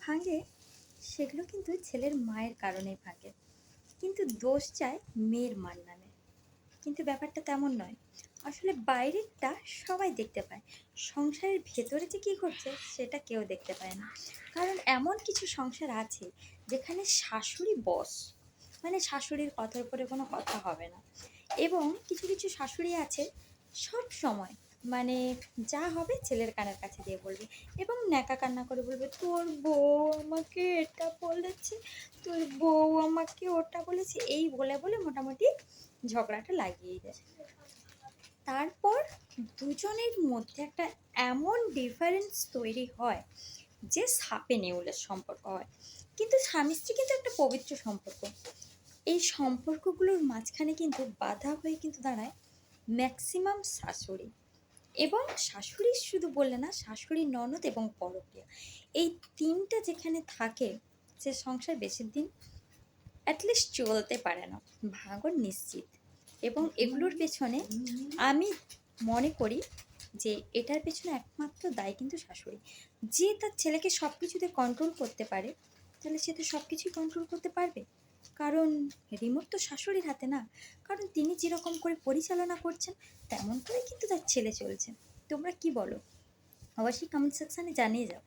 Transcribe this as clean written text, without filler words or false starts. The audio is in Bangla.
ভাঙে সেগুলো কিন্তু ছেলের মায়ের কারণেই ভাঙে, কিন্তু দোষ যায় মেয়ের মার নামে। কিন্তু ব্যাপারটা তেমন নয়। আসলে বাইরেরটা সবাই দেখতে পায়, সংসারের ভেতরে যে কী করছে সেটা কেউ দেখতে পায় না। কারণ এমন কিছু সংসার আছে যেখানে শাশুড়ি বস, মানে শাশুড়ির কথার উপরে কোনো কথা হবে না। এবং কিছু কিছু শাশুড়ি আছে সব সময় মানে যা হবে ছেলের কানের কাছে দিয়ে বলবে, এবং ন্যাকা কান্না করে বলবে তোর বউ আমাকে এটা বলেছে, তোর বউ আমাকে ওটা বলেছে, এই বলে বলে মোটামুটি ঝগড়াটা লাগিয়ে দেয়। তারপর দুজনের মধ্যে একটা এমন ডিফারেন্স তৈরি হয় যে সাপে নেউলের সম্পর্ক হয়। কিন্তু স্বামী স্ত্রী কিন্তু একটা পবিত্র সম্পর্ক। এই সম্পর্কগুলোর মাঝখানে কিন্তু বাধা হয়ে কিন্তু দাঁড়ায় ম্যাক্সিমাম শাশুড়ি। এবং শাশুড়ি শুধু বললে না, শাশুড়ি, ননদ এবং পরকীয়া, এই তিনটা যেখানে থাকে সে সংসার বেশি দিন অ্যাটলিস্ট চলতে পারে না, ভাঙন নিশ্চিত। এবং এগুলোর পেছনে আমি মনে করি যে এটার পেছনে একমাত্র দায় কিন্তু শাশুড়ি। যে তার ছেলেকে সব কিছুতে কন্ট্রোল করতে পারে, তাহলে সে তো সব কিছুই কন্ট্রোল করতে পারবে। কারণ রিমোট তো শাশুড়ির হাতে না, কারণ তিনি যেরকম করে পরিচালনা করছেন তেমন করে কিন্তু তার ছেলে চলছে। তোমরা কি বলো? অবশ্যই কমেন্ট সেকশানে জানিয়ে যাও।